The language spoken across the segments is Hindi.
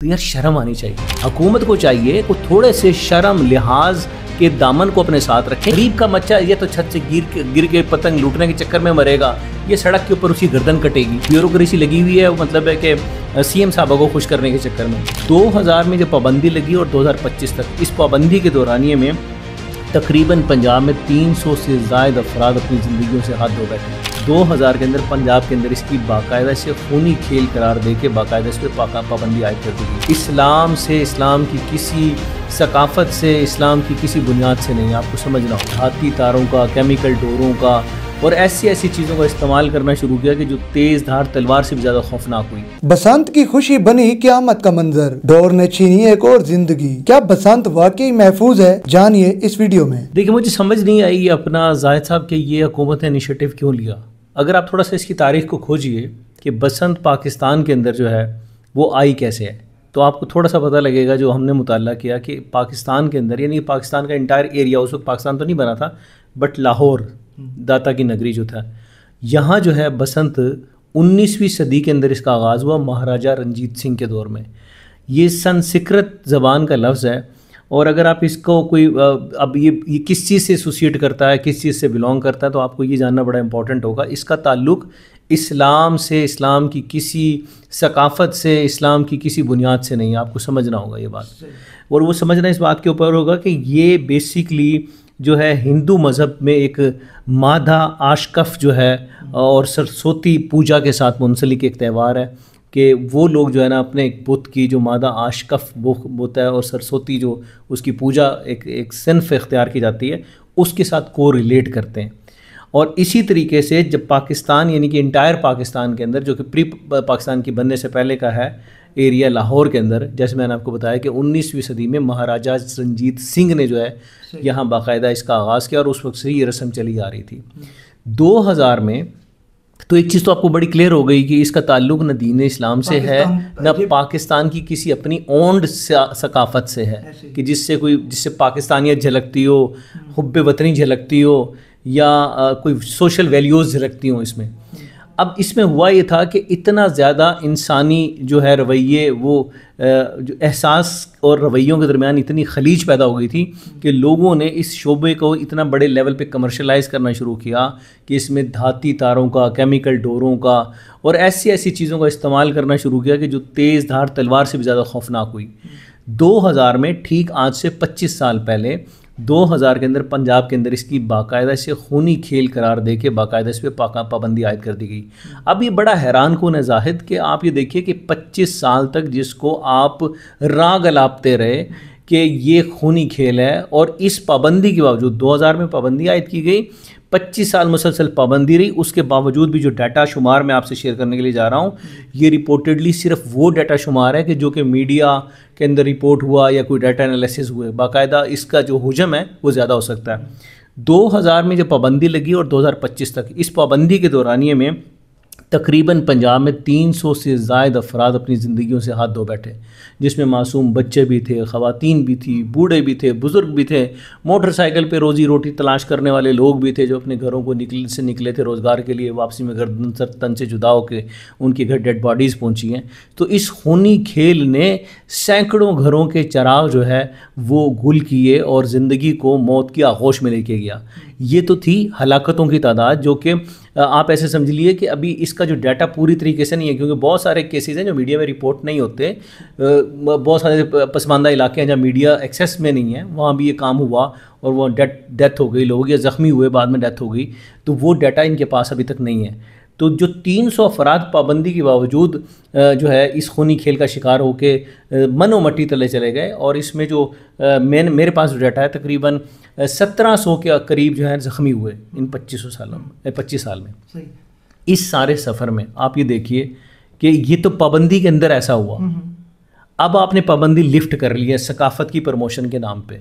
तो यार शर्म आनी चाहिए। हुकूमत को चाहिए कि थोड़े से शर्म लिहाज के दामन को अपने साथ रखें। गरीब का बच्चा ये तो छत से गिर के पतंग लूटने के चक्कर में मरेगा, ये सड़क के ऊपर उसकी गर्दन कटेगी। ब्यूरोक्रेसी लगी हुई है, मतलब है कि सीएम साहबा को खुश करने के चक्कर में 2000 में जो पाबंदी लगी और 2025 तक, इस पाबंदी के दौरानिए में तकरीबन पंजाब में 300 से ज़ायद अफराद अपनी ज़िंदगियों से हाथ धो बैठे। 2000 के अंदर पंजाब के अंदर इसकी बाकायदा से खूनी खेल करार दे के बाकायदा इस पर पाबंदी आयद कर दी गई। इस्लाम से, इस्लाम की किसी सकाफ़त से, इस्लाम की किसी बुनियाद से नहीं, आपको समझना हो। हाथी तारों का, केमिकल डोरों का और ऐसी चीज़ों का इस्तेमाल करना शुरू किया कि जो तेज़ धार तलवार से भी ज़्यादा खौफनाक हुई। बसंत की खुशी बनी क़यामत का मंजर, डोर ने छीनी एक और जिंदगी। क्या बसंत वाकई महफूज है? जानिए इस वीडियो में। देखिए, मुझे समझ नहीं आई अपना जाहिद साहब कि ये हुकूमत ने इनिशिएटिव क्यों लिया। अगर आप थोड़ा सा इसकी तारीख को खोजिए कि बसंत पाकिस्तान के अंदर जो है वो आई कैसे है, तो आपको थोड़ा सा पता लगेगा। जो हमने मुताला किया कि पाकिस्तान के अंदर, यानी पाकिस्तान का इंटायर एरिया, उस वक्त पाकिस्तान तो नहीं बना था, बट लाहौर दाता की नगरी जो था, यहाँ जो है बसंत 19वीं सदी के अंदर इसका आगाज़ हुआ महाराजा रंजीत सिंह के दौर में। ये संस्कृत ज़बान का लफ्ज़ है और अगर आप इसको कोई अब ये किस चीज़ से एसोसिएट करता है, किस चीज़ से बिलोंग करता है, तो आपको ये जानना बड़ा इंपॉर्टेंट होगा। इसका ताल्लुक़ इस्लाम से, इस्लाम की किसी सकाफ़त से, इस्लाम की किसी बुनियाद से नहीं, आपको समझना होगा ये बात। और वो समझना इस बात के ऊपर होगा कि ये बेसिकली जो है हिंदू मज़हब में एक मादा आशकफ जो है और सरस्वती पूजा के साथ मुंसलिक एक त्यौहार है कि वो लोग जो है ना अपने एक बुत की जो मादा आशकफ बुत है और सरस्वती जो उसकी पूजा एक सिन्फ इख्तियार की जाती है, उसके साथ को रिलेट करते हैं। और इसी तरीके से जब पाकिस्तान, यानी कि इंटायर पाकिस्तान के अंदर, जो कि प्री पाकिस्तान की बनने से पहले का है एरिया लाहौर के अंदर, जैसे मैंने आपको बताया कि 19वीं सदी में महाराजा रंजीत सिंह ने जो है यहाँ बाकायदा इसका आगाज़ किया और उस वक्त से ये रस्म चली आ रही थी। 2000 में तो एक चीज़ तो आपको बड़ी क्लियर हो गई कि इसका ताल्लुक़ न दीन इस्लाम से है, न पाकिस्तान की किसी अपनी ओन्ड सकाफ़त से है कि जिससे पाकिस्तानियत झलकती हो, हुब्बे वतनी झलकती हो या कोई सोशल वैल्यूज़ झलकती हों इसमें। अब इसमें हुआ ये था कि इतना ज़्यादा इंसानी जो है रवैये, वो जो एहसास और रवैयों के दरमियान इतनी खलीज पैदा हो गई थी कि लोगों ने इस शोबे को इतना बड़े लेवल पे कमर्शलाइज़ करना शुरू किया कि इसमें धाती तारों का, केमिकल डोरों का और ऐसी चीज़ों का इस्तेमाल करना शुरू किया कि जो तेज़ धार तलवार से भी ज़्यादा खौफनाक हुई। 2000 में, ठीक आज से 25 साल पहले, 2000 के अंदर पंजाब के अंदर इसकी बाकायदा से खूनी खेल करार दे के बाकायदा इस पर पाबंदी आयद कर दी गई। अब ये बड़ा हैरान कौन है जाहिद कि आप ये देखिए कि 25 साल तक जिसको आप राग अलापते रहे कि ये खूनी खेल है, और इस पाबंदी के बावजूद 2000 में पाबंदी आयद की गई, 25 साल मुसलसल पाबंदी रही, उसके बावजूद भी जो डाटा शुमार मैं आपसे शेयर करने के लिए जा रहा हूँ, ये रिपोर्टेडली सिर्फ वो डाटा शुमार है कि जो कि मीडिया के अंदर रिपोर्ट हुआ या कोई डाटा एनालिसिस हुए। बाकायदा इसका जो हुजम है वो ज़्यादा हो सकता है। 2000 में जब पाबंदी लगी और 2025 तक, इस पाबंदी के दौरानिए में तकरीबन पंजाब में 300 से ज़ायद अफराद अपनी ज़िंदगियों से हाथ धो बैठे, जिसमें मासूम बच्चे भी थे, ख़वातीन भी थी, बूढ़े भी थे, बुज़ुर्ग भी थे, मोटरसाइकिल पे रोज़ी रोटी तलाश करने वाले लोग भी थे जो अपने घरों को निकले थे रोज़गार के लिए, वापसी में गर्दन सर तन से जुदा होकर उनके घर डेड बॉडीज़ पहुँची हैं। तो इस खूनी खेल ने सैकड़ों घरों के चिराग जो है वो गुल किए और ज़िंदगी को मौत की आगोश में लेके गया। ये तो थी हलाकतों की तादाद, जो कि आप ऐसे समझ लिए कि अभी इसका जो डाटा पूरी तरीके से नहीं है, क्योंकि बहुत सारे केसेस हैं जो मीडिया में रिपोर्ट नहीं होते। बहुत सारे पसमानदा इलाके हैं जहाँ मीडिया एक्सेस में नहीं है, वहाँ भी ये काम हुआ और वो डेथ हो गई, लोग या ज़ख्मी हुए, बाद में डेथ हो गई, तो वो डाटा इनके पास अभी तक नहीं है। तो जो 300 अफराद पाबंदी के बावजूद जो है इस खूनी खेल का शिकार होके मनो मट्टी तले चले गए, और इसमें जो मेरे पास जो डाटा है तकरीबन 1700 के करीब जो है ज़ख्मी हुए इन 25 साल में। इस सारे सफ़र में आप ये देखिए कि ये तो पाबंदी के अंदर ऐसा हुआ। अब आपने पाबंदी लिफ्ट कर ली है सकाफ़त की प्रमोशन के नाम पे,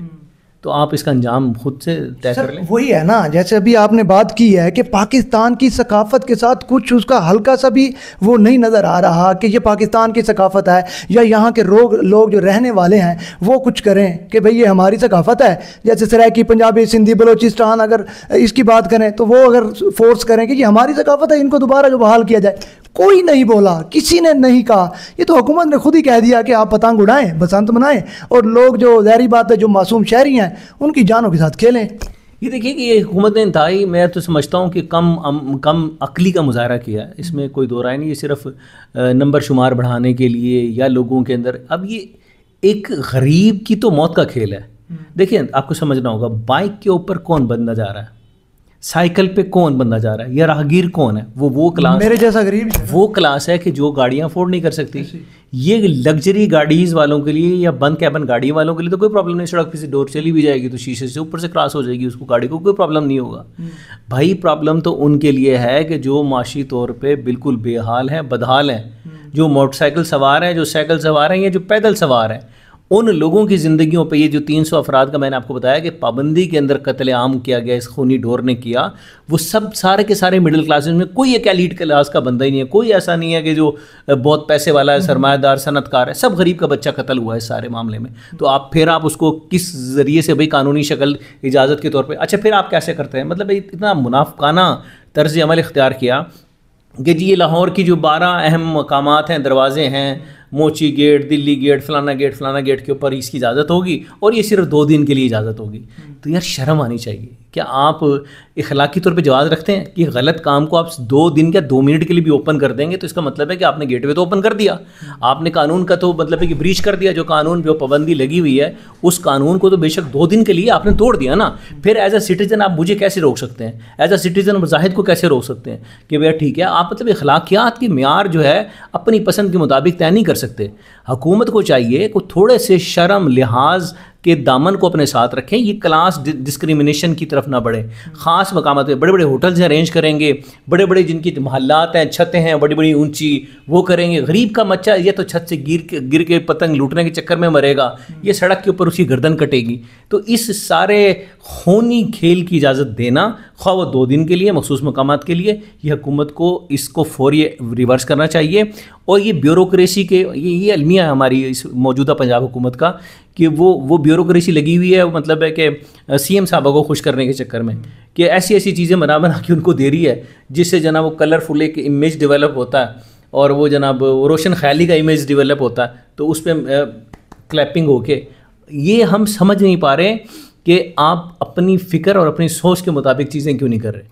तो आप इसका अंजाम खुद से तय कर लें। वही है ना, जैसे अभी आपने बात की है कि पाकिस्तान की सकाफ़त के साथ कुछ उसका हल्का सा भी वो नहीं नज़र आ रहा कि ये पाकिस्तान की सकाफ़त है, या यहाँ के लोग जो रहने वाले हैं वो कुछ करें कि भाई ये हमारी सकाफ़त है। जैसे सराइकी, पंजाबी, सिंधी, बलोचिस्तान, अगर इसकी बात करें तो वो अगर फोर्स करें कि ये हमारी सकाफ़त है, इनको दोबारा जो बहाल किया जाए। कोई नहीं बोला, किसी ने नहीं कहा। ये तो हुकूमत ने खुद ही कह दिया कि आप पतंग उड़ाएं, बसंत मनाएं, और लोग जो ज़ाहिर बात है जो मासूम शहरी हैं उनकी जानों के साथ खेलें। ये देखिए कि ये हुकूमत ने इंतहाई, मैं तो समझता हूँ कि कम अक्ली का मुजाहरा किया है, इसमें कोई दो राय नहीं। ये सिर्फ नंबर शुमार बढ़ाने के लिए या लोगों के अंदर, अब ये एक गरीब की तो मौत का खेल है। देखिए आपको समझना होगा, बाइक के ऊपर कौन बंदा जा रहा है, साइकिल पे कौन बंदा जा रहा है, या राहगीर कौन है, वो क्लास, मेरे जैसा गरीब, वो क्लास है कि जो गाड़ियाँ अफोर्ड नहीं कर सकती। ये लग्जरी गाड़ीज़ वालों के लिए या बंद कैबन गाड़ी वालों के लिए तो कोई प्रॉब्लम नहीं, सड़क पे से डोर चली भी जाएगी तो शीशे से ऊपर से क्रॉस हो जाएगी, उसको गाड़ी को कोई प्रॉब्लम नहीं होगा। भाई प्रॉब्लम तो उनके लिए है कि जो माशी तौर पे बिल्कुल बेहाल हैं, बदहाल हैं, जो मोटरसाइकिल सवार हैं, जो साइकिल सवार हैं, या जो पैदल सवार हैं, उन लोगों की ज़िंदगियों पे ये जो 300 अफराद का मैंने आपको बताया कि पाबंदी के अंदर कत्लेआम किया गया, इस खूनी ढोर ने किया, वो सब सारे के सारे मिडिल क्लासेस में, कोई एक एलीट क्लास का बंदा ही नहीं है, कोई ऐसा नहीं है कि जो बहुत पैसे वाला है, सरमायादार, सनतकार है, सब गरीब का बच्चा कत्ल हुआ है इस सारे मामले में। तो आप फिर आप उसको किस ज़रिए से भाई कानूनी शक्ल इजाज़त के तौर पर, अच्छा फिर आप कैसे करते हैं, मतलब इतना मुनाफकाना तर्ज अमल इख्तियार किया कि जी ये लाहौर की जो 12 अहम मकामात हैं, दरवाजे हैं, मोची गेट, दिल्ली गेट, फलाना गेट के ऊपर इसकी इजाज़त होगी और ये सिर्फ 2 दिन के लिए इजाज़त होगी। तो यार शर्म आनी चाहिए। क्या आप इखलाकी तौर पे जवाज़ रखते हैं कि गलत काम को आप 2 दिन या 2 मिनट के लिए भी ओपन कर देंगे, तो इसका मतलब है कि आपने गेटवे तो ओपन कर दिया, आपने कानून का तो मतलब है कि ब्रीच कर दिया। जो कानून जो पाबंदी लगी हुई है उस कानून को तो बेशक 2 दिन के लिए आपने तोड़ दिया ना। फिर एज अ सिटीज़न आप मुझे कैसे रोक सकते हैं, एज अ सिटीज़न मुजाहिद को कैसे रोक सकते हैं कि भैया ठीक है, आप मतलब अखलाकियात की म्यार जो है अपनी पसंद के मुताबिक तय नहीं कर सकते। हुकूमत को चाहिए कि थोड़े से शर्म लिहाज के दामन को अपने साथ रखें, ये क्लास डिस्क्रिमिनेशन की तरफ ना बढ़े। ख़ास मकामात पे बड़े बड़े होटल्स अरेंज करेंगे, बड़े बड़े जिनकी महल्लात हैं, छतें हैं बड़ी बड़ी ऊंची, वो करेंगे। गरीब का बच्चा ये तो छत से गिर के पतंग लूटने के चक्कर में मरेगा, ये सड़क के ऊपर उसकी गर्दन कटेगी। तो इस सारे खूनी खेल की इजाज़त देना, ख्वाह वो 2 दिन के लिए मखसूस मकामात के लिए, ये हुकूमत को इसको फौरी रिवर्स करना चाहिए। और ये ब्यूरोक्रेसी के ये अलमिया है हमारी इस मौजूदा पंजाब हुकूमत का कि वो ब्यूरोक्रेसी लगी हुई है, मतलब है कि सीएम साहबा को खुश करने के चक्कर में कि ऐसी ऐसी चीज़ें बना के उनको दे रही है, जिससे जनाब वो कलरफुल एक इमेज डेवलप होता है और वो जनाब रोशन ख्याली का इमेज डेवलप होता है, तो उस पर क्लैपिंग होके। ये हम समझ नहीं पा रहे कि आप अपनी फ़िक्र और अपनी सोच के मुताबिक चीज़ें क्यों नहीं कर रहे।